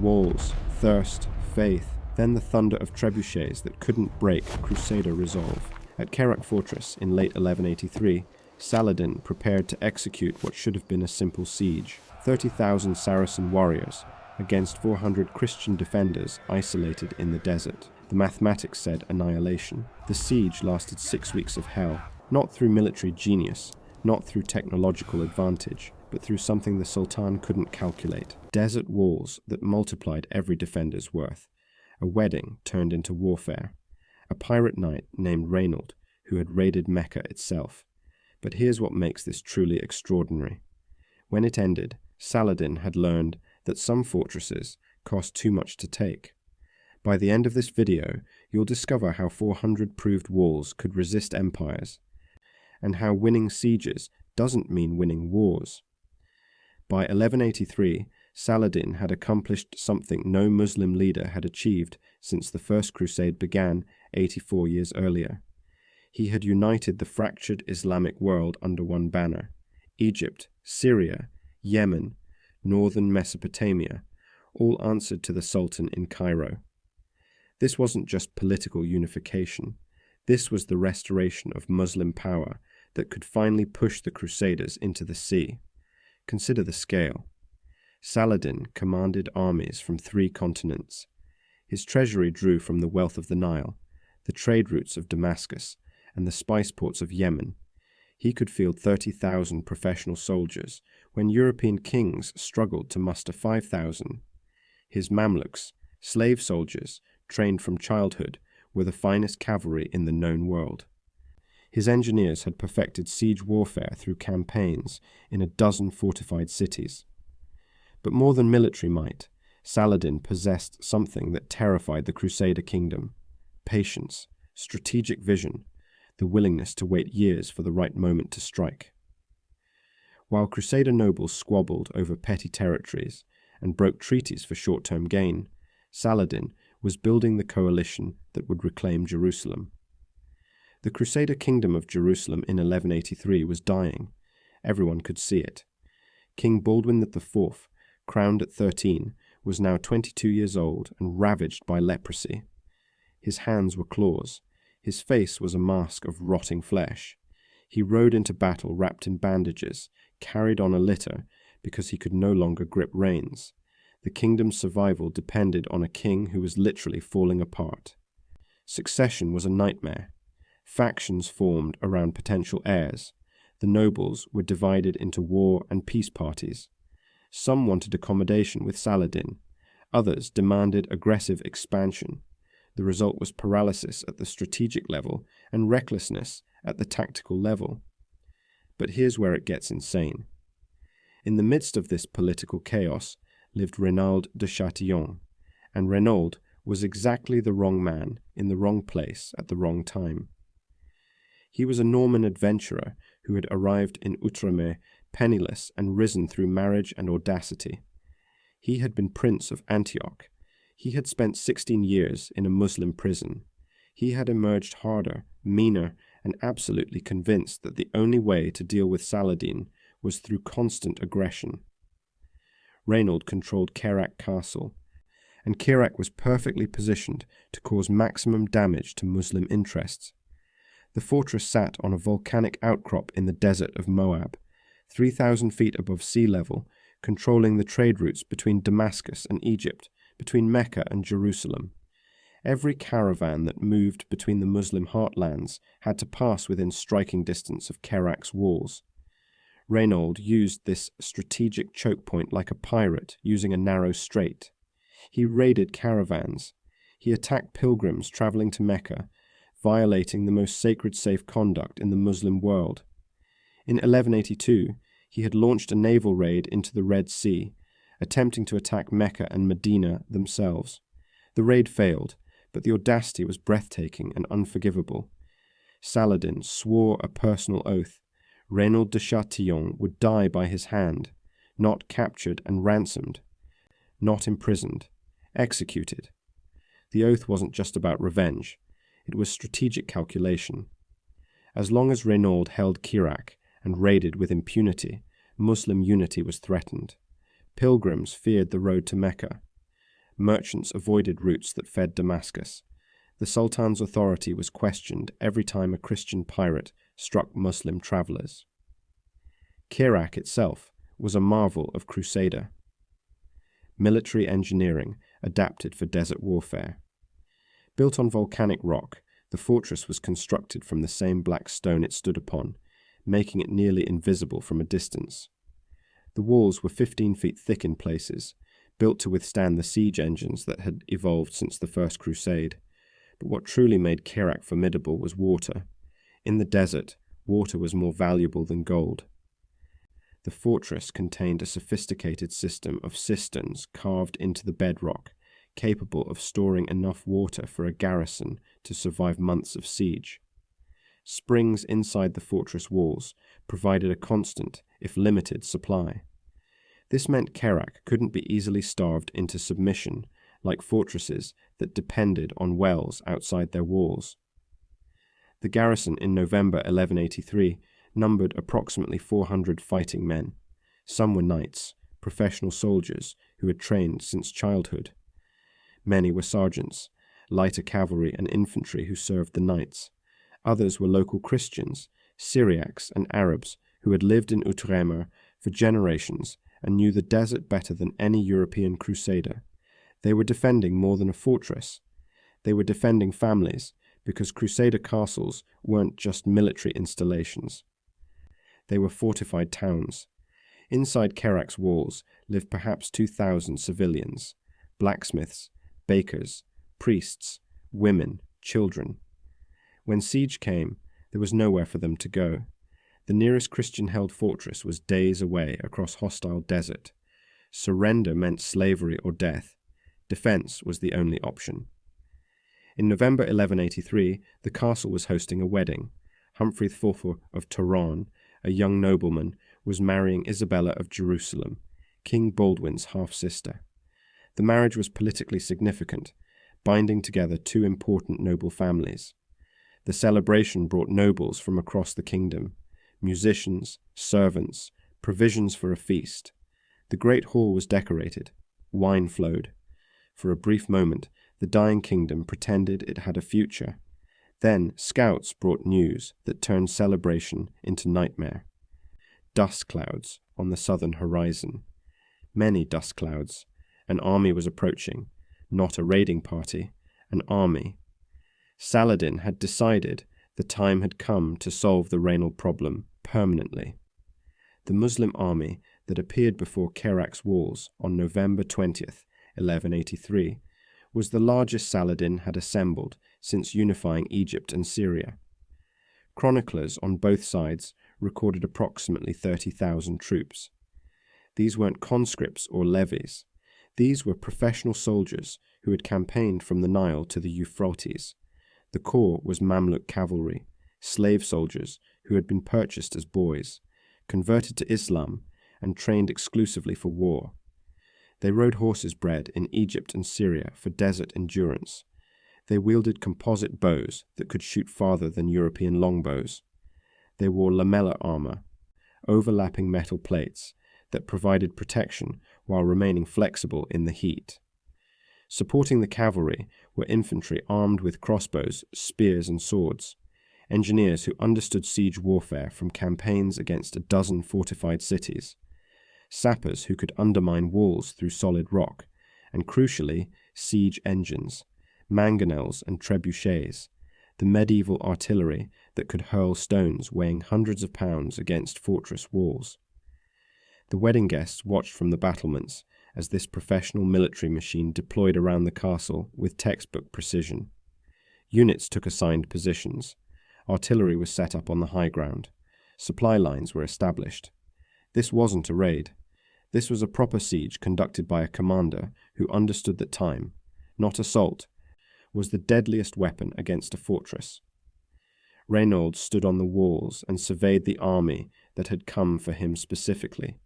walls, thirst, faith, then the thunder of trebuchets that couldn't break Crusader resolve. At Kerak fortress in late 1183, Saladin prepared to execute what should have been a simple siege. 30,000 Saracen warriors against 400 Christian defenders isolated in the desert. The mathematics said annihilation. The siege lasted 6 weeks of hell, not through military genius, not through technological advantage, but through something the Sultan couldn't calculate. Desert walls that multiplied every defender's worth. A wedding turned into warfare. A pirate knight named Reynold, who had raided Mecca itself. But here's what makes this truly extraordinary. When it ended, Saladin had learned that some fortresses cost too much to take. By the end of this video, you'll discover how 400 proved walls could resist empires, and how winning sieges doesn't mean winning wars. By 1183, Saladin had accomplished something no Muslim leader had achieved since the First Crusade began 84 years earlier. He had united the fractured Islamic world under one banner. Egypt, Syria, Yemen, northern Mesopotamia, all answered to the Sultan in Cairo. This wasn't just political unification. This was the restoration of Muslim power that could finally push the Crusaders into the sea. Consider the scale. Saladin commanded armies from 3 continents. His treasury drew from the wealth of the Nile, the trade routes of Damascus, and the spice ports of Yemen. He could field 30,000 professional soldiers when European kings struggled to muster 5,000. His Mamluks, slave soldiers trained from childhood, were the finest cavalry in the known world. His engineers had perfected siege warfare through campaigns in a dozen fortified cities. But more than military might, Saladin possessed something that terrified the Crusader kingdom: patience, strategic vision, the willingness to wait years for the right moment to strike. While Crusader nobles squabbled over petty territories and broke treaties for short-term gain, Saladin was building the coalition that would reclaim Jerusalem. The Crusader kingdom of Jerusalem in 1183 was dying. Everyone could see it. King Baldwin IV, crowned at 13, was now 22 years old and ravaged by leprosy. His hands were claws. His face was a mask of rotting flesh. He rode into battle wrapped in bandages, carried on a litter because he could no longer grip reins. The kingdom's survival depended on a king who was literally falling apart. Succession was a nightmare. Factions formed around potential heirs. The nobles were divided into war and peace parties. Some wanted accommodation with Saladin. Others demanded aggressive expansion. The result was paralysis at the strategic level and recklessness at the tactical level. But here's where it gets insane. In the midst of this political chaos lived Renaud de Chatillon, and Renaud was exactly the wrong man in the wrong place at the wrong time. He was a Norman adventurer who had arrived in Outremer penniless and risen through marriage and audacity. He had been Prince of Antioch. He had spent 16 years in a Muslim prison. He had emerged harder, meaner, and absolutely convinced that the only way to deal with Saladin was through constant aggression. Renaud controlled Kerak Castle, and Kerak was perfectly positioned to cause maximum damage to Muslim interests. The fortress sat on a volcanic outcrop in the desert of Moab, 3,000 feet above sea level, controlling the trade routes between Damascus and Egypt, between Mecca and Jerusalem. Every caravan that moved between the Muslim heartlands had to pass within striking distance of Kerak's walls. Renaud used this strategic choke point like a pirate using a narrow strait. He raided caravans. He attacked pilgrims traveling to Mecca, violating the most sacred safe conduct in the Muslim world. In 1182, he had launched a naval raid into the Red Sea, attempting to attack Mecca and Medina themselves. The raid failed, but the audacity was breathtaking and unforgivable. Saladin swore a personal oath. Renaud de Chatillon would die by his hand, not captured and ransomed, not imprisoned, executed. The oath wasn't just about revenge. It was strategic calculation. As long as Renaud held Kerak and raided with impunity, Muslim unity was threatened. Pilgrims feared the road to Mecca. Merchants avoided routes that fed Damascus. The Sultan's authority was questioned every time a Christian pirate struck Muslim travelers. Kerak itself was a marvel of crusader. Military engineering adapted for desert warfare. Built on volcanic rock, the fortress was constructed from the same black stone it stood upon, making it nearly invisible from a distance. The walls were 15 feet thick in places, built to withstand the siege engines that had evolved since the First Crusade. But what truly made Kerak formidable was water. In the desert, water was more valuable than gold. The fortress contained a sophisticated system of cisterns carved into the bedrock, capable of storing enough water for a garrison to survive months of siege. Springs inside the fortress walls provided a constant, if limited, supply. This meant Kerak couldn't be easily starved into submission, like fortresses that depended on wells outside their walls. The garrison in November 1183 numbered approximately 400 fighting men. Some were knights, professional soldiers who had trained since childhood. Many were sergeants, lighter cavalry and infantry who served the knights. Others were local Christians, Syriacs and Arabs who had lived in Outremer for generations and knew the desert better than any European crusader. They were defending more than a fortress. They were defending families, because crusader castles weren't just military installations. They were fortified towns. Inside Kerak's walls lived perhaps 2,000 civilians, blacksmiths, bakers, priests, women, children. When siege came, there was nowhere for them to go. The nearest Christian-held fortress was days away across hostile desert. Surrender meant slavery or death. Defense was the only option. In November 1183, the castle was hosting a wedding. Humphrey IV of Touraine, a young nobleman, was marrying Isabella of Jerusalem, King Baldwin's half-sister. The marriage was politically significant, binding together two important noble families. The celebration brought nobles from across the kingdom, musicians, servants, provisions for a feast. The great hall was decorated. Wine flowed. For a brief moment, the dying kingdom pretended it had a future. Then scouts brought news that turned celebration into nightmare. Dust clouds on the southern horizon. Many dust clouds. An army was approaching. Not a raiding party, an army. Saladin had decided the time had come to solve the renal problem permanently. The Muslim army that appeared before Kerak's walls on November 20th, 1183, was the largest Saladin had assembled since unifying Egypt and Syria. Chroniclers on both sides recorded approximately 30,000 troops. These weren't conscripts or levies. These were professional soldiers who had campaigned from the Nile to the Euphrates. The core was Mamluk cavalry, slave soldiers who had been purchased as boys, converted to Islam, and trained exclusively for war. They rode horses bred in Egypt and Syria for desert endurance. They wielded composite bows that could shoot farther than European longbows. They wore lamellar armor, overlapping metal plates that provided protection while remaining flexible in the heat. Supporting the cavalry were infantry armed with crossbows, spears, and swords, engineers who understood siege warfare from campaigns against a dozen fortified cities, sappers who could undermine walls through solid rock, and crucially, siege engines, mangonels and trebuchets, the medieval artillery that could hurl stones weighing hundreds of pounds against fortress walls. The wedding guests watched from the battlements as this professional military machine deployed around the castle with textbook precision. Units took assigned positions. Artillery was set up on the high ground. Supply lines were established. This wasn't a raid. This was a proper siege conducted by a commander who understood that time, not assault, was the deadliest weapon against a fortress. Reynald stood on the walls and surveyed the army that had come for him specifically.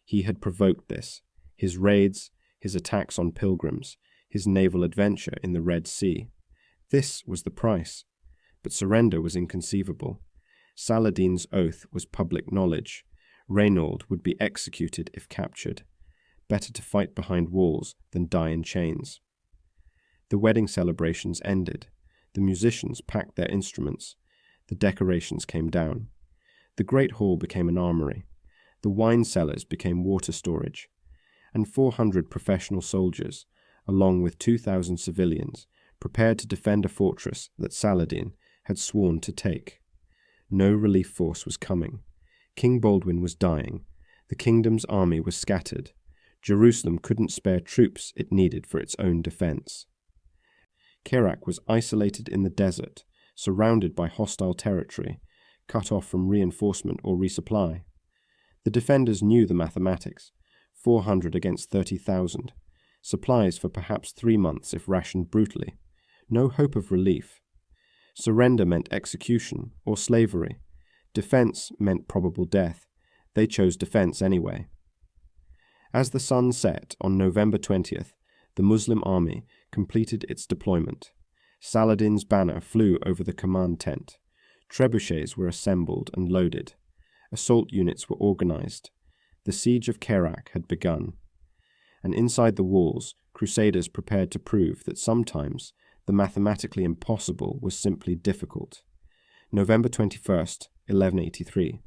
He had provoked this, his raids, his attacks on pilgrims, his naval adventure in the Red Sea. This was the price. But surrender was inconceivable. Saladin's oath was public knowledge. Reynald would be executed if captured. better to fight behind walls than die in chains. The wedding celebrations ended. The musicians packed their instruments. The decorations came down. The great hall became an armory. The wine cellars became water storage. And 400 professional soldiers, along with 2,000 civilians, prepared to defend a fortress that Saladin had sworn to take. No relief force was coming. King Baldwin was dying. The kingdom's army was scattered. Jerusalem couldn't spare troops it needed for its own defense. Kerak was isolated in the desert, surrounded by hostile territory, cut off from reinforcement or resupply. The defenders knew the mathematics: 400 against 30,000. Supplies for perhaps 3 months if rationed brutally. No hope of relief. Surrender meant execution or slavery. Defense meant probable death. They chose defense anyway. As the sun set on November 20th, the Muslim army completed its deployment. Saladin's banner flew over the command tent. Trebuchets were assembled and loaded. Assault units were organized. The siege of Kerak had begun. And inside the walls, crusaders prepared to prove that sometimes the mathematically impossible was simply difficult. November 21st, 1183.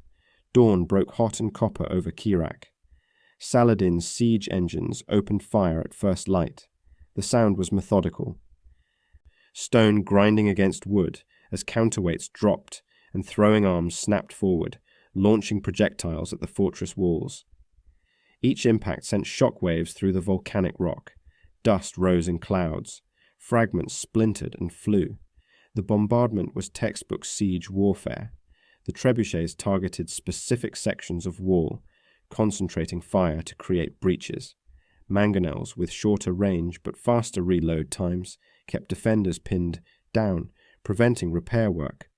Dawn broke hot and copper over Kerak. Saladin's siege engines opened fire at first light. The sound was methodical. Stone grinding against wood as counterweights dropped and throwing arms snapped forward, launching projectiles at the fortress walls. Each impact sent shock waves through the volcanic rock. Dust rose in clouds. Fragments splintered and flew. The bombardment was textbook siege warfare. The trebuchets targeted specific sections of wall, concentrating fire to create breaches. Mangonels, with shorter range but faster reload times, kept defenders pinned down, preventing repair work.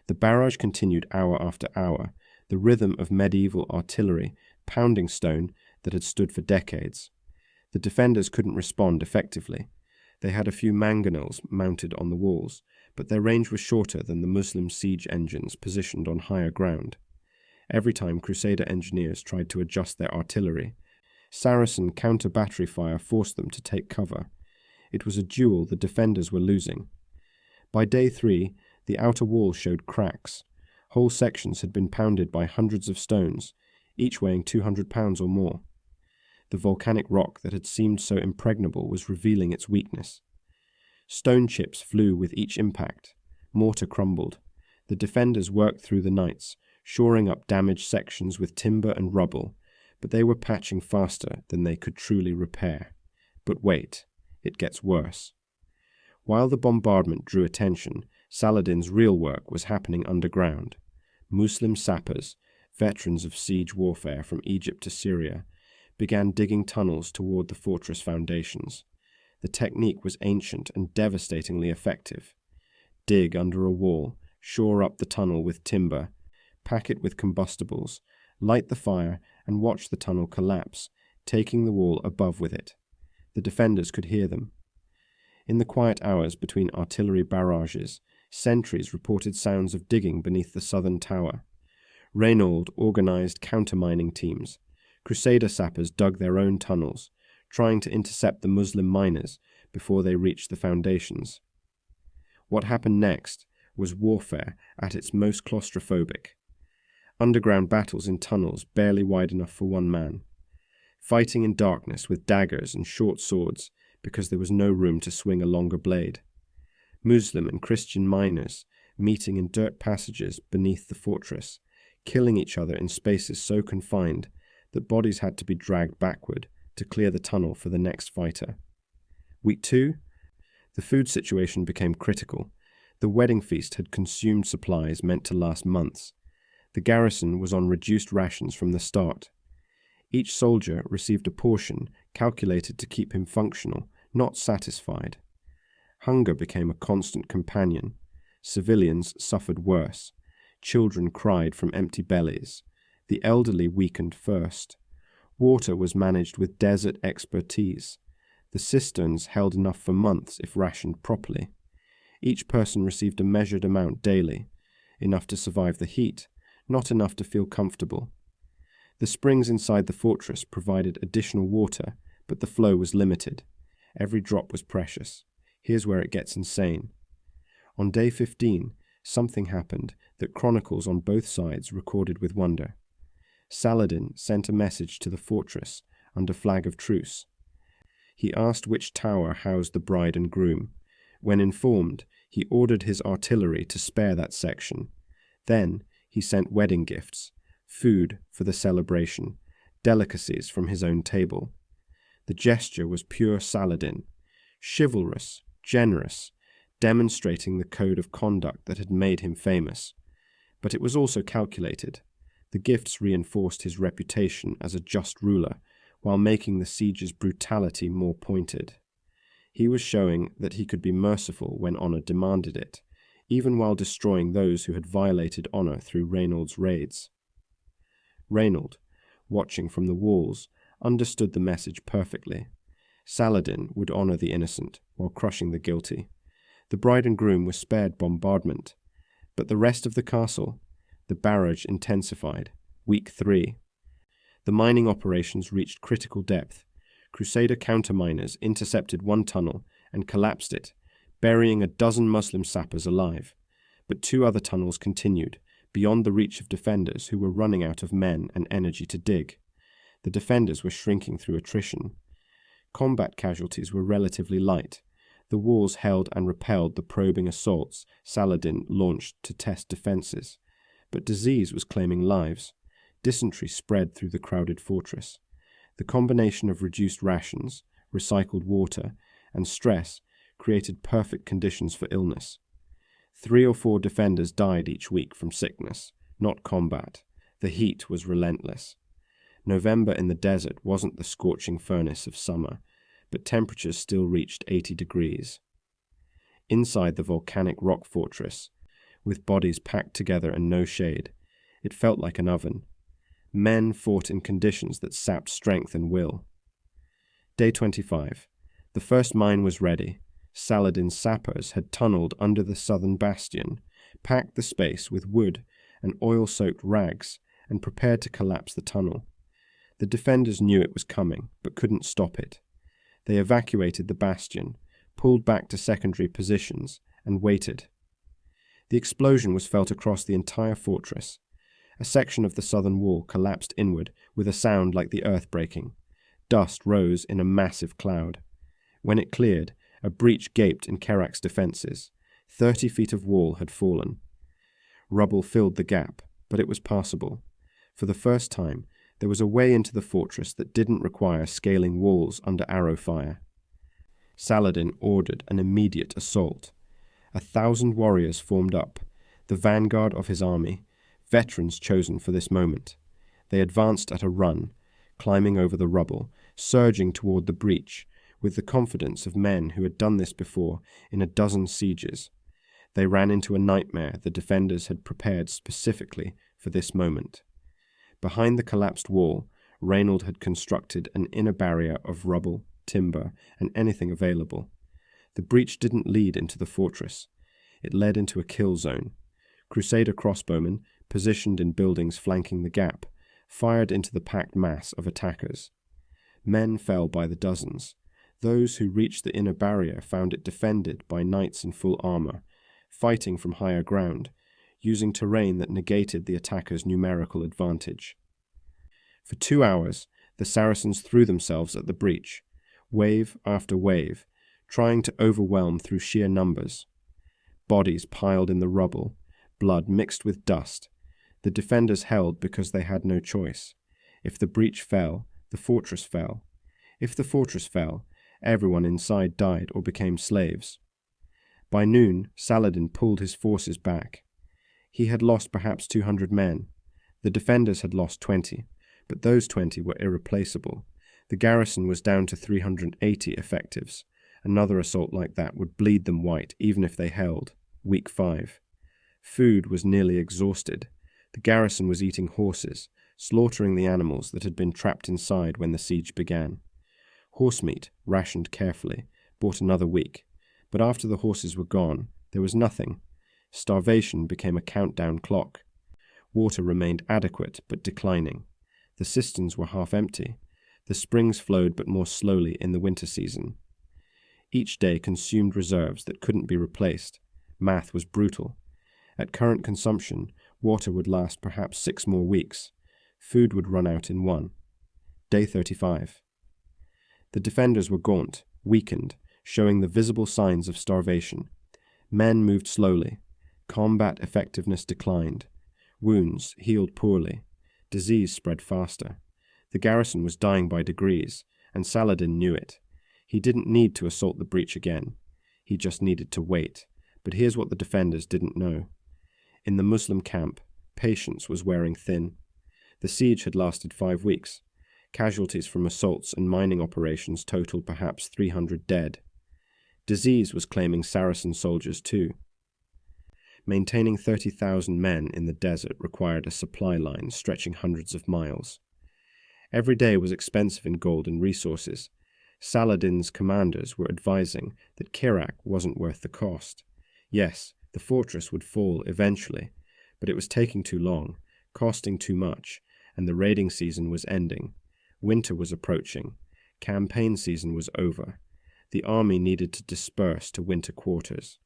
The barrage continued hour after hour, the rhythm of medieval artillery pounding stone that had stood for decades. The defenders couldn't respond effectively. They had a few mangonels mounted on the walls, but their range was shorter than the Muslim siege engines positioned on higher ground. Every time Crusader engineers tried to adjust their artillery, Saracen counter-battery fire forced them to take cover. It was a duel the defenders were losing. By day 3, the outer wall showed cracks. Whole sections had been pounded by hundreds of stones, each weighing 200 pounds or more. The volcanic rock that had seemed so impregnable was revealing its weakness. Stone chips flew with each impact. Mortar crumbled. The defenders worked through the nights, shoring up damaged sections with timber and rubble, but they were patching faster than they could truly repair. But wait, it gets worse. While the bombardment drew attention, Saladin's real work was happening underground. Muslim sappers, veterans of siege warfare from Egypt to Syria, began digging tunnels toward the fortress foundations. The technique was ancient and devastatingly effective. Dig under a wall, shore up the tunnel with timber, pack it with combustibles, light the fire, and watch the tunnel collapse, taking the wall above with it. The defenders could hear them. In the quiet hours between artillery barrages, sentries reported sounds of digging beneath the southern tower. Reynaud organized countermining teams. Crusader sappers dug their own tunnels, trying to intercept the Muslim miners before they reached the foundations. What happened next was warfare at its most claustrophobic. Underground battles in tunnels barely wide enough for one man. Fighting in darkness with daggers and short swords because there was no room to swing a longer blade. Muslim and Christian miners meeting in dirt passages beneath the fortress, killing each other in spaces so confined that bodies had to be dragged backward to clear the tunnel for the next fighter. Week 2, the food situation became critical. The wedding feast had consumed supplies meant to last months. The garrison was on reduced rations from the start. Each soldier received a portion calculated to keep him functional, not satisfied. Hunger became a constant companion. Civilians suffered worse. Children cried from empty bellies. The elderly weakened first. Water was managed with desert expertise. The cisterns held enough for months if rationed properly. Each person received a measured amount daily, enough to survive the heat, not enough to feel comfortable. The springs inside the fortress provided additional water, but the flow was limited. Every drop was precious. Here's where it gets insane. On day 15, something happened that chronicles on both sides recorded with wonder. Saladin sent a message to the fortress under flag of truce. He asked which tower housed the bride and groom. When informed, he ordered his artillery to spare that section. Then he sent wedding gifts, food for the celebration, delicacies from his own table. The gesture was pure Saladin, chivalrous, generous, demonstrating the code of conduct that had made him famous. But it was also calculated. The gifts reinforced his reputation as a just ruler, while making the siege's brutality more pointed. He was showing that he could be merciful when honor demanded it, even while destroying those who had violated honor through Reynold's raids. Reynold, watching from the walls, understood the message perfectly. Saladin would honor the innocent while crushing the guilty. The bride and groom were spared bombardment, but the rest of the castle, the barrage intensified. Week 3. The mining operations reached critical depth. Crusader counterminers intercepted one tunnel and collapsed it, burying a dozen Muslim sappers alive. But 2 other tunnels continued, beyond the reach of defenders who were running out of men and energy to dig. The defenders were shrinking through attrition. Combat casualties were relatively light. The walls held and repelled the probing assaults Saladin launched to test defenses. But disease was claiming lives. Dysentery spread through the crowded fortress. The combination of reduced rations, recycled water, and stress created perfect conditions for illness. 3 or 4 defenders died each week from sickness, not combat. The heat was relentless. November in the desert wasn't the scorching furnace of summer, but temperatures still reached 80 degrees. Inside the volcanic rock fortress, with bodies packed together and no shade, it felt like an oven. Men fought in conditions that sapped strength and will. Day 25. The first mine was ready. Saladin's sappers had tunneled under the southern bastion, packed the space with wood and oil-soaked rags, and prepared to collapse the tunnel. The defenders knew it was coming, but couldn't stop it. They evacuated the bastion, pulled back to secondary positions, and waited. The explosion was felt across the entire fortress. A section of the southern wall collapsed inward with a sound like the earth breaking. Dust rose in a massive cloud. When it cleared, a breach gaped in Kerak's defenses. 30 feet of wall had fallen. Rubble filled the gap, but it was passable. For the first time, there was a way into the fortress that didn't require scaling walls under arrow fire. Saladin ordered an immediate assault. 1,000 warriors formed up, the vanguard of his army, veterans chosen for this moment. They advanced at a run, climbing over the rubble, surging toward the breach, with the confidence of men who had done this before in a dozen sieges. They ran into a nightmare the defenders had prepared specifically for this moment. Behind the collapsed wall, Reynold had constructed an inner barrier of rubble, timber, and anything available. The breach didn't lead into the fortress. It led into a kill zone. Crusader crossbowmen, positioned in buildings flanking the gap, fired into the packed mass of attackers. Men fell by the dozens. Those who reached the inner barrier found it defended by knights in full armor, fighting from higher ground, using terrain that negated the attackers' numerical advantage. For 2 hours, the Saracens threw themselves at the breach, wave after wave, trying to overwhelm through sheer numbers. Bodies piled in the rubble, blood mixed with dust. The defenders held because they had no choice. If the breach fell, the fortress fell. If the fortress fell, everyone inside died or became slaves. By noon, Saladin pulled his forces back. He had lost perhaps 200 men. The defenders had lost 20, but those 20 were irreplaceable. The garrison was down to 380 effectives. Another assault like that would bleed them white even if they held. Week 5. Food was nearly exhausted. The garrison was eating horses, slaughtering the animals that had been trapped inside when the siege began. Horsemeat, rationed carefully, bought another week, but after the horses were gone, there was nothing. Starvation became a countdown clock. Water remained adequate but declining. The cisterns were half empty. The springs flowed but more slowly in the winter season. Each day consumed reserves that couldn't be replaced. Math was brutal. At current consumption, water would last perhaps 6 more weeks. Food would run out in 1. Day 35. The defenders were gaunt, weakened, showing the visible signs of starvation. Men moved slowly. Combat effectiveness declined. Wounds healed poorly. Disease spread faster. The garrison was dying by degrees, and Saladin knew it. He didn't need to assault the breach again. He just needed to wait. But here's what the defenders didn't know. In the Muslim camp, patience was wearing thin. The siege had lasted 5 weeks. Casualties from assaults and mining operations totaled perhaps 300 dead. Disease was claiming Saracen soldiers too. Maintaining 30,000 men in the desert required a supply line stretching hundreds of miles. Every day was expensive in gold and resources. Saladin's commanders were advising that Kerak wasn't worth the cost. Yes, the fortress would fall eventually, but it was taking too long, costing too much, and the raiding season was ending. Winter was approaching. Campaign season was over. The army needed to disperse to winter quarters.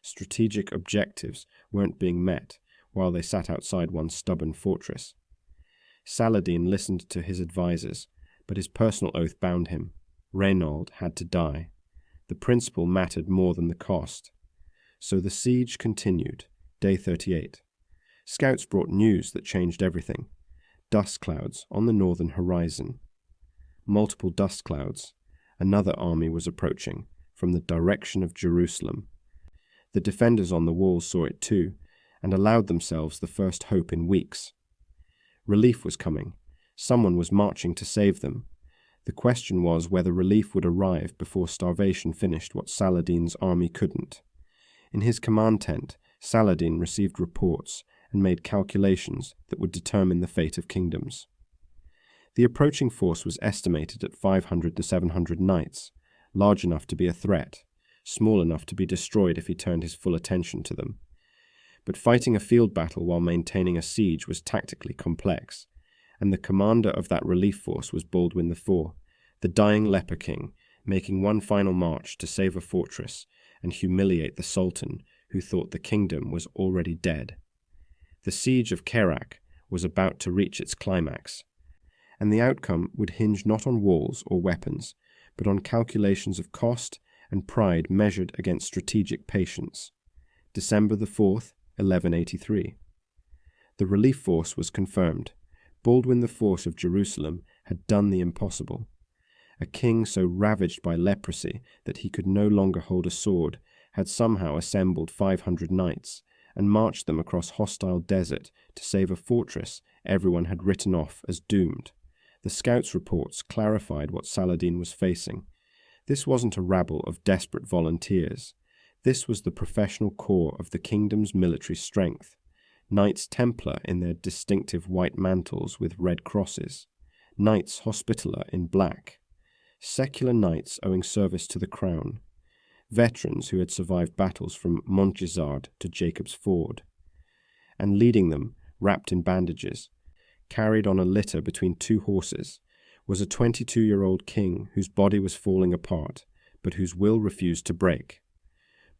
Strategic objectives weren't being met while they sat outside one stubborn fortress. Saladin listened to his advisers, but his personal oath bound him. Reynald had to die. The principle mattered more than the cost. So the siege continued. Day 38. Scouts brought news that changed everything. Dust clouds on the northern horizon. Multiple dust clouds. Another army was approaching, from the direction of Jerusalem. The defenders on the walls saw it too, and allowed themselves the first hope in weeks. Relief was coming. Someone was marching to save them. The question was whether relief would arrive before starvation finished what Saladin's army couldn't. In his command tent, Saladin received reports and made calculations that would determine the fate of kingdoms. The approaching force was estimated at 500 to 700 knights, large enough to be a threat, small enough to be destroyed if he turned his full attention to them. But fighting a field battle while maintaining a siege was tactically complex, and the commander of that relief force was Baldwin IV, the dying leper king, making one final march to save a fortress and humiliate the Sultan who thought the kingdom was already dead. The siege of Kerak was about to reach its climax, and the outcome would hinge not on walls or weapons, but on calculations of cost and pride measured against strategic patience. December the 4th, 1183. The relief force was confirmed. Baldwin IV of Jerusalem had done the impossible. A king so ravaged by leprosy that he could no longer hold a sword had somehow assembled 500 knights and marched them across hostile desert to save a fortress everyone had written off as doomed. The scouts' reports clarified what Saladin was facing. This wasn't a rabble of desperate volunteers. This was the professional core of the kingdom's military strength. Knights Templar in their distinctive white mantles with red crosses. Knights Hospitaller in black. Secular knights owing service to the crown. Veterans who had survived battles from Montgisard to Jacob's Ford. And leading them, wrapped in bandages, carried on a litter between 2 horses, was a 22-year-old king whose body was falling apart, but whose will refused to break.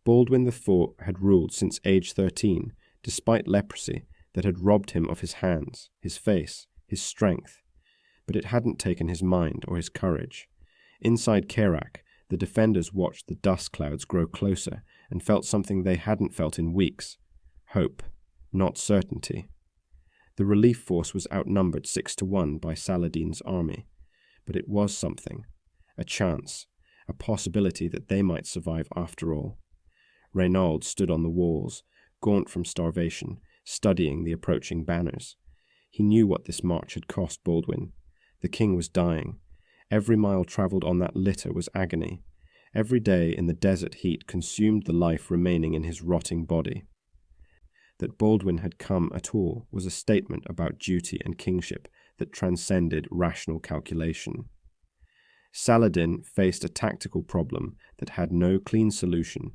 Baldwin IV had ruled since age 13, despite leprosy that had robbed him of his hands, his face, his strength. But it hadn't taken his mind or his courage. Inside Kerak, the defenders watched the dust clouds grow closer and felt something they hadn't felt in weeks. Hope, not certainty. The relief force was outnumbered 6-1 by Saladin's army, but it was something, a chance, a possibility that they might survive after all. Reynald stood on the walls, gaunt from starvation, studying the approaching banners. He knew what this march had cost Baldwin. The king was dying. Every mile travelled on that litter was agony. Every day in the desert heat consumed the life remaining in his rotting body. That Baldwin had come at all was a statement about duty and kingship that transcended rational calculation. Saladin faced a tactical problem that had no clean solution.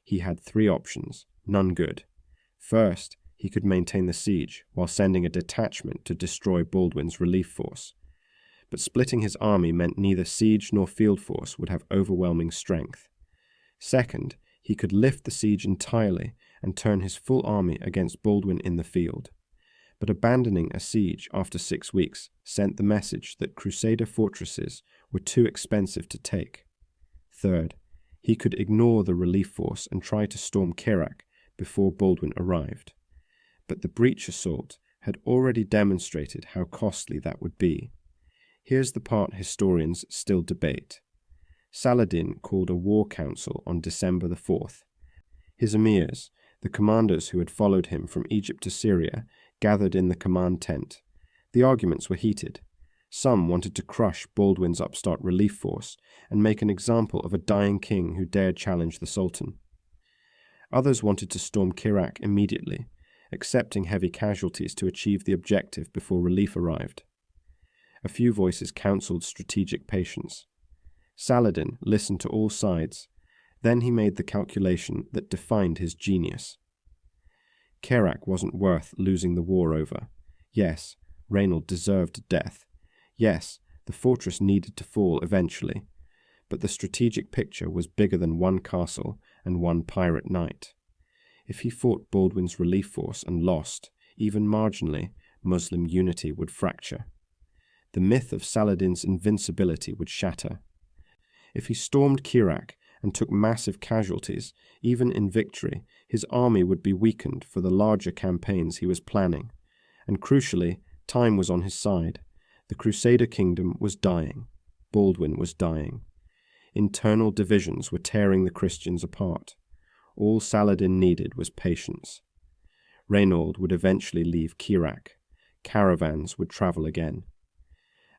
He had 3 options, none good. First, he could maintain the siege while sending a detachment to destroy Baldwin's relief force. But splitting his army meant neither siege nor field force would have overwhelming strength. Second, he could lift the siege entirely and turn his full army against Baldwin in the field. But abandoning a siege after 6 weeks sent the message that Crusader fortresses were too expensive to take. Third, he could ignore the relief force and try to storm Kerak before Baldwin arrived. But the breach assault had already demonstrated how costly that would be. Here's the part historians still debate. Saladin called a war council on December the 4th. His emirs, the commanders who had followed him from Egypt to Syria, gathered in the command tent. The arguments were heated. Some wanted to crush Baldwin's upstart relief force and make an example of a dying king who dared challenge the Sultan. Others wanted to storm Kerak immediately, accepting heavy casualties to achieve the objective before relief arrived. A few voices counseled strategic patience. Saladin listened to all sides. Then he made the calculation that defined his genius. Kerak wasn't worth losing the war over. Yes, Reynold deserved death. Yes, the fortress needed to fall eventually. But the strategic picture was bigger than one castle and one pirate knight. If he fought Baldwin's relief force and lost, even marginally, Muslim unity would fracture. The myth of Saladin's invincibility would shatter. If he stormed Kerak and took massive casualties, even in victory, his army would be weakened for the larger campaigns he was planning. And crucially, time was on his side. The Crusader kingdom was dying. Baldwin was dying. Internal divisions were tearing the Christians apart. All Saladin needed was patience. Reynold would eventually leave Kerak. Caravans would travel again.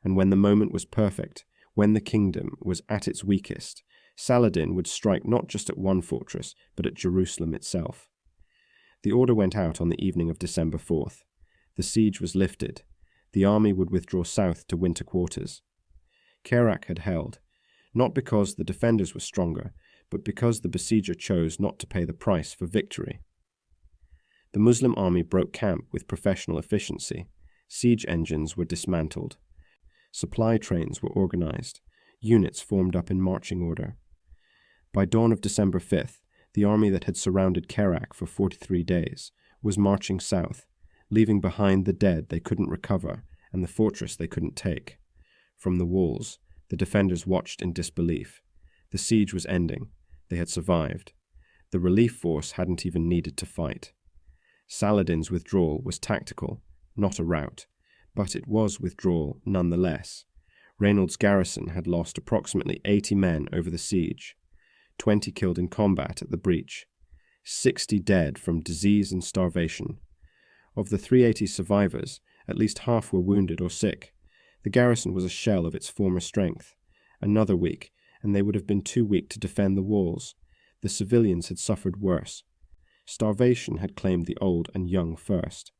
And when the moment was perfect, when the kingdom was at its weakest, Saladin would strike not just at one fortress, but at Jerusalem itself. The order went out on the evening of December 4th. The siege was lifted. The army would withdraw south to winter quarters. Kerak had held, not because the defenders were stronger, but because the besieger chose not to pay the price for victory. The Muslim army broke camp with professional efficiency. Siege engines were dismantled. Supply trains were organized. Units formed up in marching order. By dawn of December 5th, the army that had surrounded Kerak for 43 days was marching south, leaving behind the dead they couldn't recover and the fortress they couldn't take. From the walls, the defenders watched in disbelief. The siege was ending. They had survived. The relief force hadn't even needed to fight. Saladin's withdrawal was tactical, not a rout, but it was withdrawal nonetheless. Reynold's garrison had lost approximately 80 men over the siege, 20 killed in combat at the breach, 60 dead from disease and starvation. Of the 380 survivors, at least half were wounded or sick. The garrison was a shell of its former strength. Another week, and they would have been too weak to defend the walls. The civilians had suffered worse. Starvation had claimed the old and young first.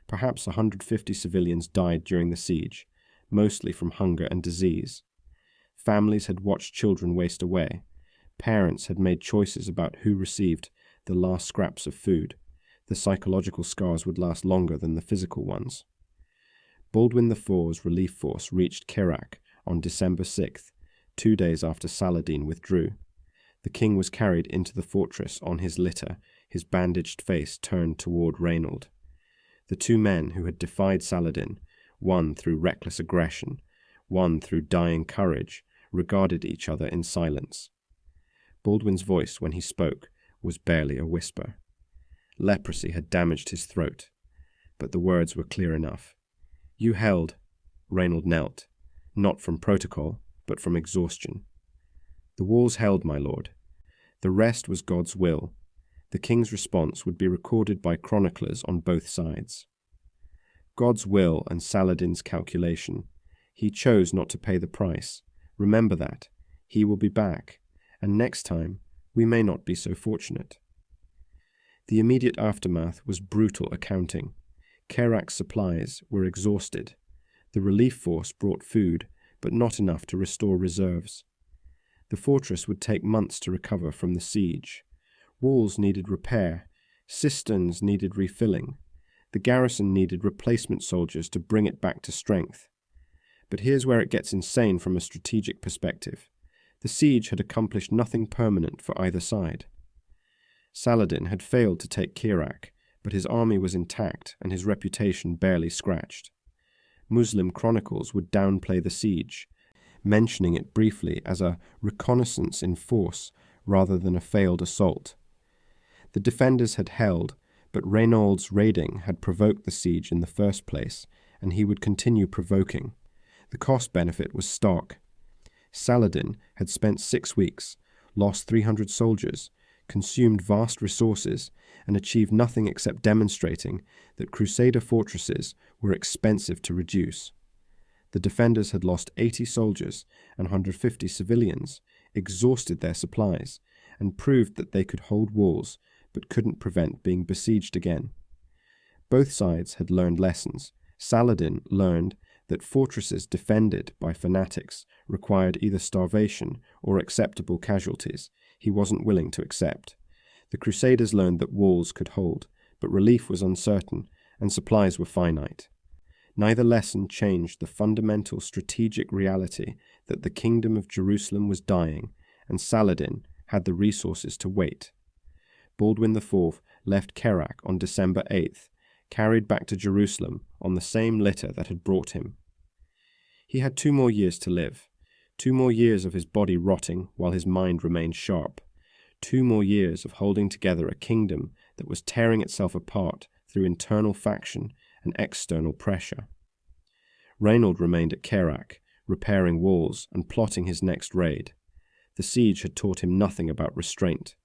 Perhaps 150 civilians died during the siege, mostly from hunger and disease. Families had watched children waste away. Parents had made choices about who received the last scraps of food. The psychological scars would last longer than the physical ones. Baldwin IV's relief force reached Kerak on December 6th, 2 days after Saladin withdrew. The king was carried into the fortress on his litter, his bandaged face turned toward Reynold. The two men who had defied Saladin, one through reckless aggression, one through dying courage, regarded each other in silence. Baldwin's voice, when he spoke, was barely a whisper. Leprosy had damaged his throat, but the words were clear enough. "You held." Reynold knelt, not from protocol, but from exhaustion. "The walls held, my lord. The rest was God's will." The king's response would be recorded by chroniclers on both sides. God's will and Saladin's calculation. He chose not to pay the price. Remember that. He will be back, and next time we may not be so fortunate. The immediate aftermath was brutal accounting. Kerak's supplies were exhausted. The relief force brought food, but not enough to restore reserves. The fortress would take months to recover from the siege. Walls needed repair. Cisterns needed refilling. The garrison needed replacement soldiers to bring it back to strength. But here's where it gets insane from a strategic perspective. The siege had accomplished nothing permanent for either side. Saladin had failed to take Kerak, but his army was intact and his reputation barely scratched. Muslim chronicles would downplay the siege, mentioning it briefly as a reconnaissance in force rather than a failed assault. The defenders had held, but Reynald's raiding had provoked the siege in the first place, and he would continue provoking. The cost-benefit was stark. Saladin had spent 6 weeks, lost 300 soldiers, consumed vast resources, and achieved nothing except demonstrating that Crusader fortresses were expensive to reduce. The defenders had lost 80 soldiers and 150 civilians, exhausted their supplies, and proved that they could hold walls but couldn't prevent being besieged again. Both sides had learned lessons. Saladin learned that fortresses defended by fanatics required either starvation or acceptable casualties he wasn't willing to accept. The Crusaders learned that walls could hold, but relief was uncertain and supplies were finite. Neither lesson changed the fundamental strategic reality that the Kingdom of Jerusalem was dying, and Saladin had the resources to wait. Baldwin IV left Kerak on December 8th, carried back to Jerusalem on the same litter that had brought him. He had 2 more years to live, 2 more years of his body rotting while his mind remained sharp, 2 more years of holding together a kingdom that was tearing itself apart through internal faction and external pressure. Reynald remained at Kerak, repairing walls and plotting his next raid. The siege had taught him nothing about restraint.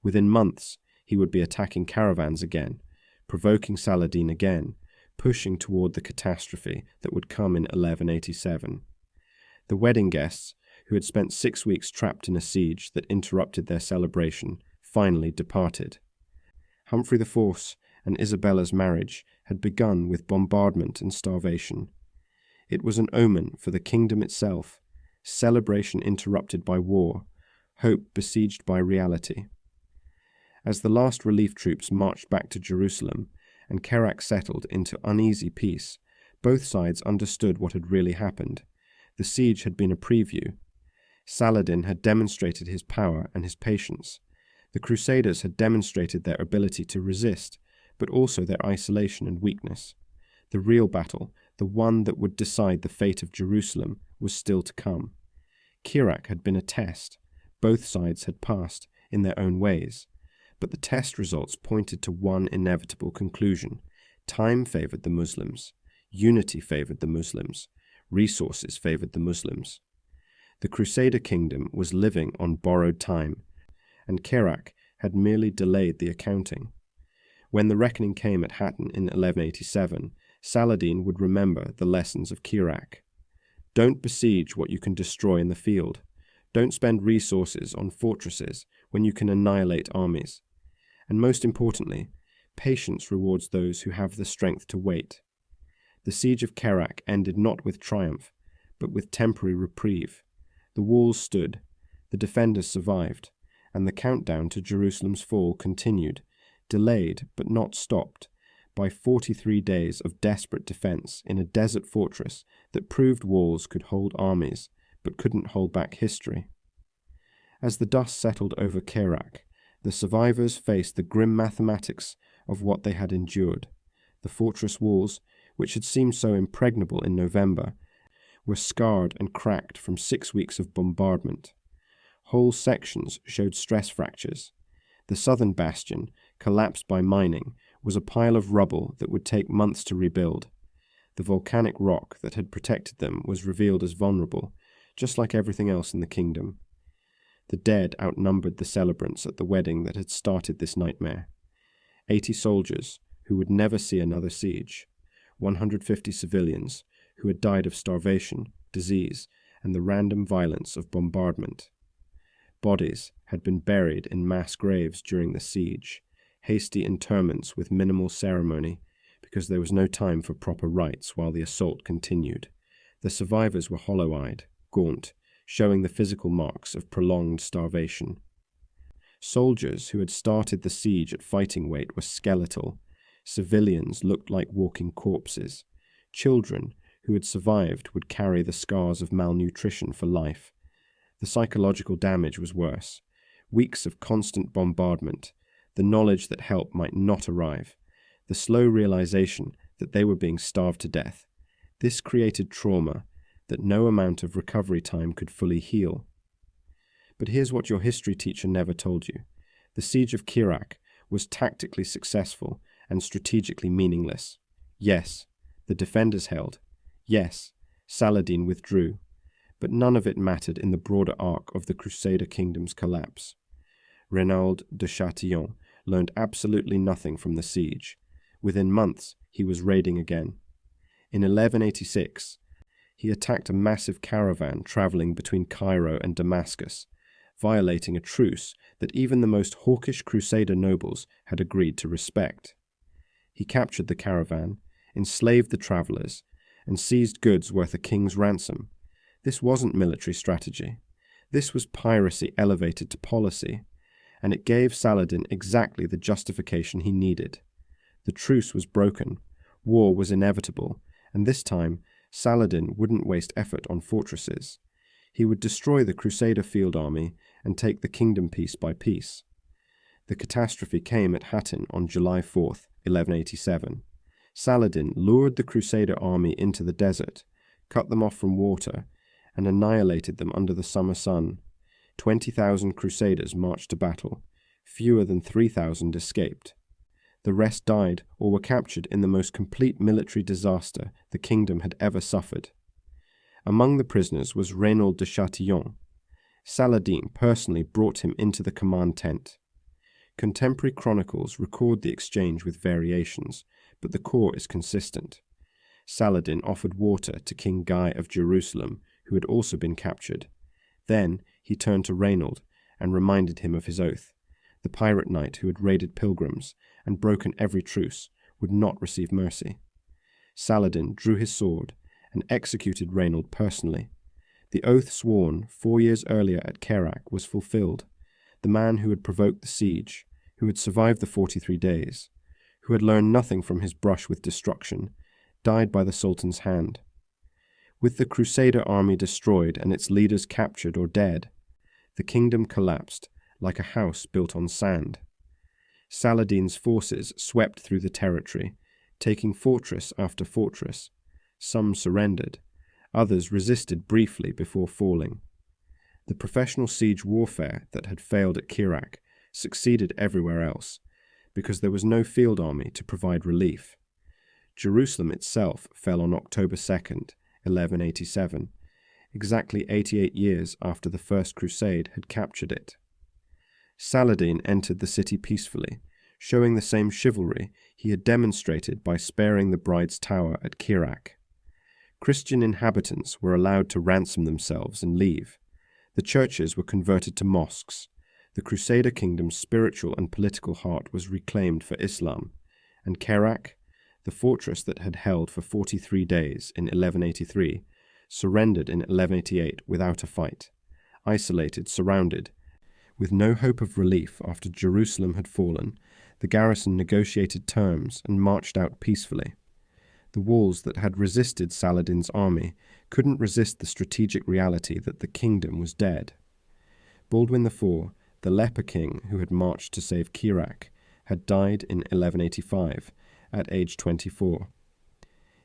Within months, he would be attacking caravans again, provoking Saladin again, pushing toward the catastrophe that would come in 1187. The wedding guests, who had spent 6 weeks trapped in a siege that interrupted their celebration, finally departed. Humphrey IV and Isabella's marriage had begun with bombardment and starvation. It was an omen for the kingdom itself, celebration interrupted by war, hope besieged by reality. As the last relief troops marched back to Jerusalem and Kerak settled into uneasy peace, both sides understood what had really happened. The siege had been a preview. Saladin had demonstrated his power and his patience. The Crusaders had demonstrated their ability to resist, but also their isolation and weakness. The real battle, the one that would decide the fate of Jerusalem, was still to come. Kerak had been a test. Both sides had passed in their own ways. But the test results pointed to one inevitable conclusion. Time favored the Muslims. Unity favored the Muslims. Resources favored the Muslims. The Crusader kingdom was living on borrowed time, and Kerak had merely delayed the accounting. When the reckoning came at Hattin in 1187, Saladin would remember the lessons of Kerak. Don't besiege what you can destroy in the field. Don't spend resources on fortresses when you can annihilate armies. And most importantly, patience rewards those who have the strength to wait. The siege of Kerak ended not with triumph, but with temporary reprieve. The walls stood, the defenders survived, and the countdown to Jerusalem's fall continued, delayed but not stopped, by 43 days of desperate defense in a desert fortress that proved walls could hold armies, but couldn't hold back history. As the dust settled over Kerak, the survivors faced the grim mathematics of what they had endured. The fortress walls, which had seemed so impregnable in November, were scarred and cracked from 6 weeks of bombardment. Whole sections showed stress fractures. The southern bastion, collapsed by mining, was a pile of rubble that would take months to rebuild. The volcanic rock that had protected them was revealed as vulnerable, just like everything else in the kingdom. The dead outnumbered the celebrants at the wedding that had started this nightmare. 80 soldiers who would never see another siege, 150 civilians who had died of starvation, disease, and the random violence of bombardment. Bodies had been buried in mass graves during the siege, hasty interments with minimal ceremony, because there was no time for proper rites while the assault continued. The survivors were hollow-eyed, gaunt, showing the physical marks of prolonged starvation. Soldiers who had started the siege at fighting weight were skeletal. Civilians looked like walking corpses. Children who had survived would carry the scars of malnutrition for life. The psychological damage was worse. Weeks of constant bombardment, the knowledge that help might not arrive, the slow realization that they were being starved to death. This created trauma that no amount of recovery time could fully heal. But here's what your history teacher never told you. The siege of Kerak was tactically successful and strategically meaningless. Yes, the defenders held. Yes, Saladin withdrew. But none of it mattered in the broader arc of the Crusader kingdom's collapse. Renaud de Chatillon learned absolutely nothing from the siege. Within months, he was raiding again. In 1186, he attacked a massive caravan traveling between Cairo and Damascus, violating a truce that even the most hawkish Crusader nobles had agreed to respect. He captured the caravan, enslaved the travelers, and seized goods worth a king's ransom. This wasn't military strategy. This was piracy elevated to policy, and it gave Saladin exactly the justification he needed. The truce was broken, war was inevitable, and this time Saladin wouldn't waste effort on fortresses. He would destroy the Crusader field army and take the kingdom piece by piece. The catastrophe came at Hattin on July 4th, 1187. Saladin lured the Crusader army into the desert, cut them off from water, and annihilated them under the summer sun. 20,000 Crusaders marched to battle. Fewer than 3,000 escaped. The rest died or were captured in the most complete military disaster the kingdom had ever suffered. Among the prisoners was Renaud de Chatillon. Saladin personally brought him into the command tent. Contemporary chronicles record the exchange with variations, but the core is consistent. Saladin offered water to King Guy of Jerusalem, who had also been captured. Then he turned to Renaud and reminded him of his oath. The pirate knight who had raided pilgrims and broken every truce would not receive mercy. Saladin drew his sword and executed Renaud personally. The oath sworn 4 years earlier at Kerak was fulfilled. The man who had provoked the siege, who had survived the 43 days, who had learned nothing from his brush with destruction, died by the Sultan's hand. With the Crusader army destroyed and its leaders captured or dead, the kingdom collapsed like a house built on sand. Saladin's forces swept through the territory, taking fortress after fortress. Some surrendered, others resisted briefly before falling. The professional siege warfare that had failed at Kerak succeeded everywhere else, because there was no field army to provide relief. Jerusalem itself fell on October 2nd, 1187, exactly 88 years after the First Crusade had captured it. Saladin entered the city peacefully, showing the same chivalry he had demonstrated by sparing the bride's tower at Kerak. Christian inhabitants were allowed to ransom themselves and leave. The churches were converted to mosques. The Crusader kingdom's spiritual and political heart was reclaimed for Islam, and Kerak, the fortress that had held for 43 days in 1183, surrendered in 1188 without a fight, isolated, surrounded. With no hope of relief after Jerusalem had fallen, the garrison negotiated terms and marched out peacefully. The walls that had resisted Saladin's army couldn't resist the strategic reality that the kingdom was dead. Baldwin IV, the leper king who had marched to save Kerak, had died in 1185 at age 24.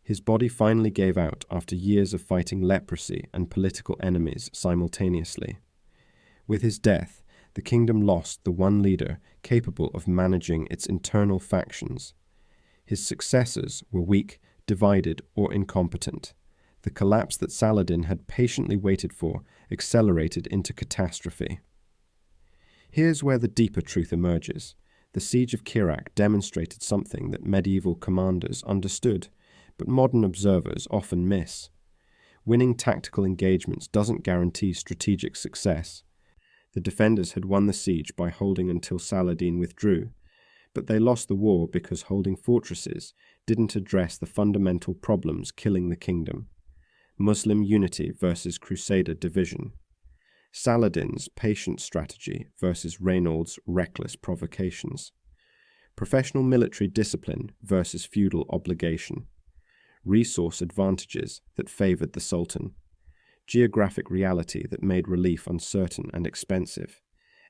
His body finally gave out after years of fighting leprosy and political enemies simultaneously. With his death, the kingdom lost the one leader capable of managing its internal factions. His successors were weak, divided, or incompetent. The collapse that Saladin had patiently waited for accelerated into catastrophe. Here's where the deeper truth emerges. The siege of Kerak demonstrated something that medieval commanders understood, but modern observers often miss. Winning tactical engagements doesn't guarantee strategic success. The defenders had won the siege by holding until Saladin withdrew, but they lost the war because holding fortresses didn't address the fundamental problems killing the kingdom: Muslim unity versus Crusader division. Saladin's patient strategy versus Reynolds' reckless provocations, professional military discipline versus feudal obligation, resource advantages that favoured the Sultan, geographic reality that made relief uncertain and expensive.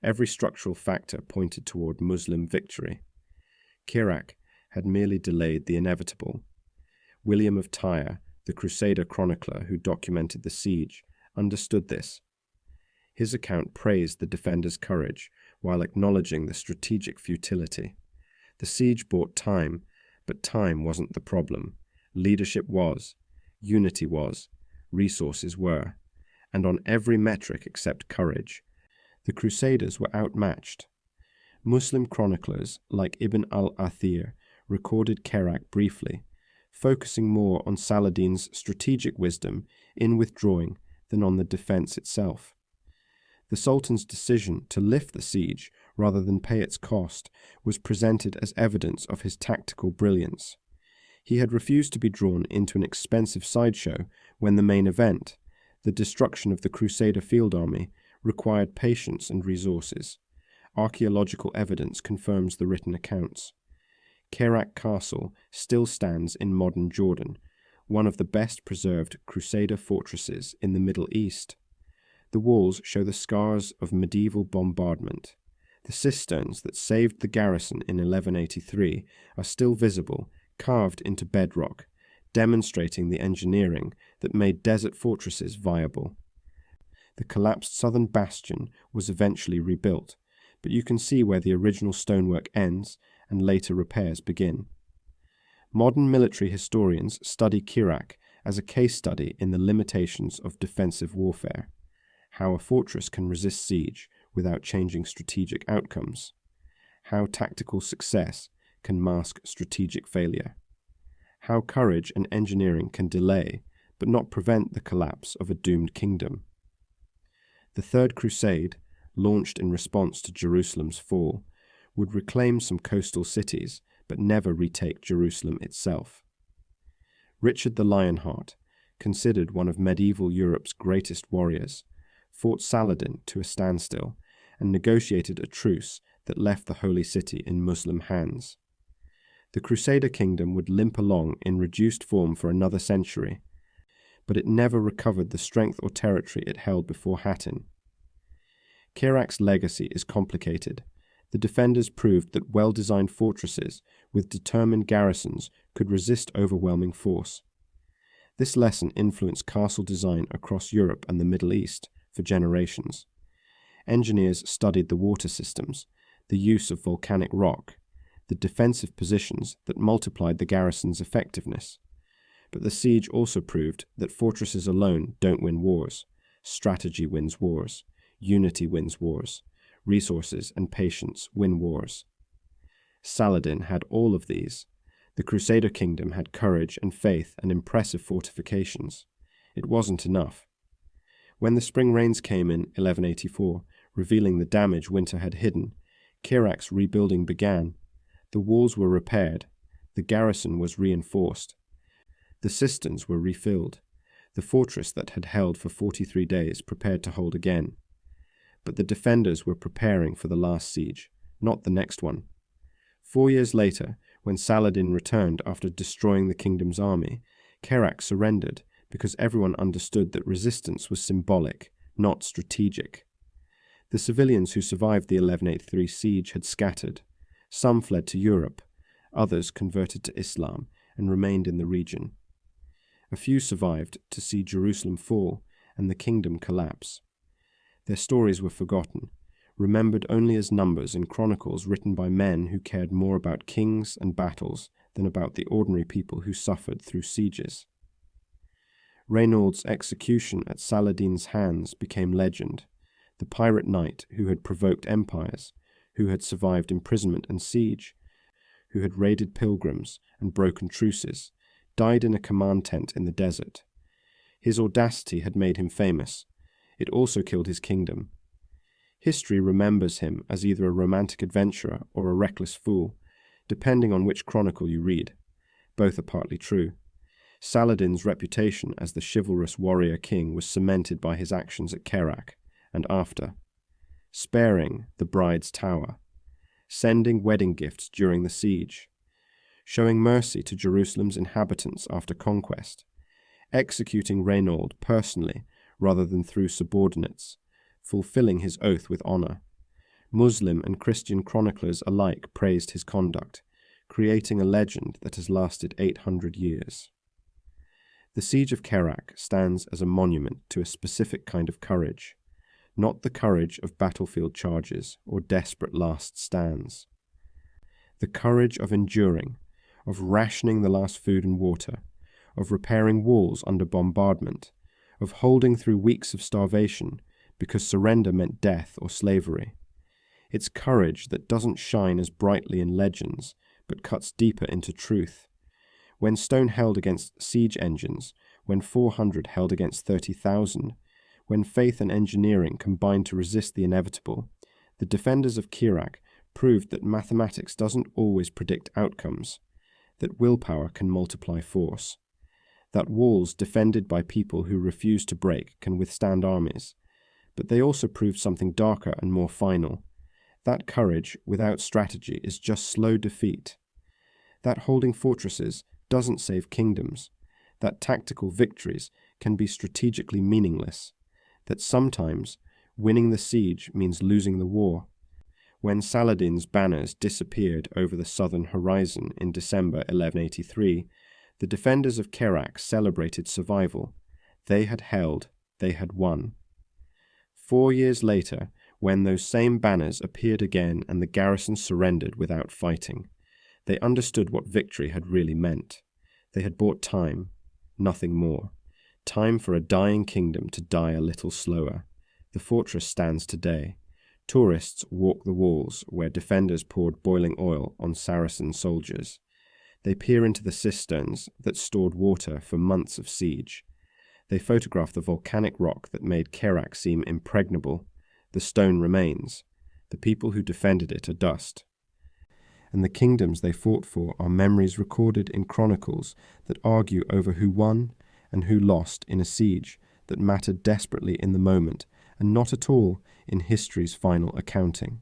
Every structural factor pointed toward Muslim victory. Kerak had merely delayed the inevitable. William of Tyre, the Crusader chronicler who documented the siege, understood this. His account praised the defenders' courage while acknowledging the strategic futility. The siege bought time, but time wasn't the problem. Leadership was, unity was, resources were, and on every metric except courage, the Crusaders were outmatched. Muslim chroniclers like Ibn al-Athir recorded Kerak briefly, focusing more on Saladin's strategic wisdom in withdrawing than on the defense itself. The Sultan's decision to lift the siege rather than pay its cost was presented as evidence of his tactical brilliance. He had refused to be drawn into an expensive sideshow when the main event, the destruction of the Crusader field army, required patience and resources. Archaeological evidence confirms the written accounts. Kerak Castle still stands in modern Jordan, one of the best preserved Crusader fortresses in the Middle East. The walls show the scars of medieval bombardment. The cisterns that saved the garrison in 1183 are still visible, carved into bedrock, demonstrating the engineering that made desert fortresses viable. The collapsed southern bastion was eventually rebuilt, but you can see where the original stonework ends and later repairs begin. Modern military historians study Kerak as a case study in the limitations of defensive warfare, how a fortress can resist siege without changing strategic outcomes, how tactical success can mask strategic failure, how courage and engineering can delay but not prevent the collapse of a doomed kingdom. The Third Crusade, launched in response to Jerusalem's fall, would reclaim some coastal cities but never retake Jerusalem itself. Richard the Lionheart, considered one of medieval Europe's greatest warriors, fought Saladin to a standstill and negotiated a truce that left the Holy City in Muslim hands. The Crusader kingdom would limp along in reduced form for another century, but it never recovered the strength or territory it held before Hattin. Kerak's legacy is complicated. The defenders proved that well-designed fortresses with determined garrisons could resist overwhelming force. This lesson influenced castle design across Europe and the Middle East for generations. Engineers studied the water systems, the use of volcanic rock, the defensive positions that multiplied the garrison's effectiveness. But the siege also proved that fortresses alone don't win wars. Strategy wins wars. Unity wins wars. Resources and patience win wars. Saladin had all of these. The Crusader kingdom had courage and faith and impressive fortifications. It wasn't enough. When the spring rains came in 1184, revealing the damage winter had hidden, Kerak's rebuilding began. The walls were repaired. The garrison was reinforced. The cisterns were refilled. The fortress that had held for 43 days prepared to hold again. But the defenders were preparing for the last siege, not the next one. 4 years later, when Saladin returned after destroying the kingdom's army, Kerak surrendered because everyone understood that resistance was symbolic, not strategic. The civilians who survived the 1183 siege had scattered. Some fled to Europe, others converted to Islam and remained in the region. A few survived to see Jerusalem fall and the kingdom collapse. Their stories were forgotten, remembered only as numbers in chronicles written by men who cared more about kings and battles than about the ordinary people who suffered through sieges. Reynolds' execution at Saladin's hands became legend. The pirate knight who had provoked empires, who had survived imprisonment and siege, who had raided pilgrims and broken truces, died in a command tent in the desert. His audacity had made him famous. It also killed his kingdom. History remembers him as either a romantic adventurer or a reckless fool, depending on which chronicle you read. Both are partly true. Saladin's reputation as the chivalrous warrior king was cemented by his actions at Kerak, and after, sparing the bride's tower, sending wedding gifts during the siege, showing mercy to Jerusalem's inhabitants after conquest, executing Reynaud personally rather than through subordinates, fulfilling his oath with honor. Muslim and Christian chroniclers alike praised his conduct, creating a legend that has lasted 800 years. The siege of Kerak stands as a monument to a specific kind of courage, not the courage of battlefield charges or desperate last stands. The courage of enduring, of rationing the last food and water, of repairing walls under bombardment, of holding through weeks of starvation because surrender meant death or slavery. It's courage that doesn't shine as brightly in legends, but cuts deeper into truth. When stone held against siege engines, when 400 held against 30,000, when faith and engineering combined to resist the inevitable, the defenders of Kerak proved that mathematics doesn't always predict outcomes, that willpower can multiply force, that walls defended by people who refuse to break can withstand armies, but they also proved something darker and more final. That courage without strategy is just slow defeat. That holding fortresses doesn't save kingdoms. That tactical victories can be strategically meaningless. That sometimes winning the siege means losing the war. When Saladin's banners disappeared over the southern horizon in December 1183, the defenders of Kerak celebrated survival. They had held, they had won. 4 years later, when those same banners appeared again and the garrison surrendered without fighting, they understood what victory had really meant. They had bought time, nothing more. Time for a dying kingdom to die a little slower. The fortress stands today. Tourists walk the walls where defenders poured boiling oil on Saracen soldiers. They peer into the cisterns that stored water for months of siege. They photograph the volcanic rock that made Kerak seem impregnable. The stone remains. The people who defended it are dust. And the kingdoms they fought for are memories recorded in chronicles that argue over who won and who lost in a siege that mattered desperately in the moment and not at all in history's final accounting.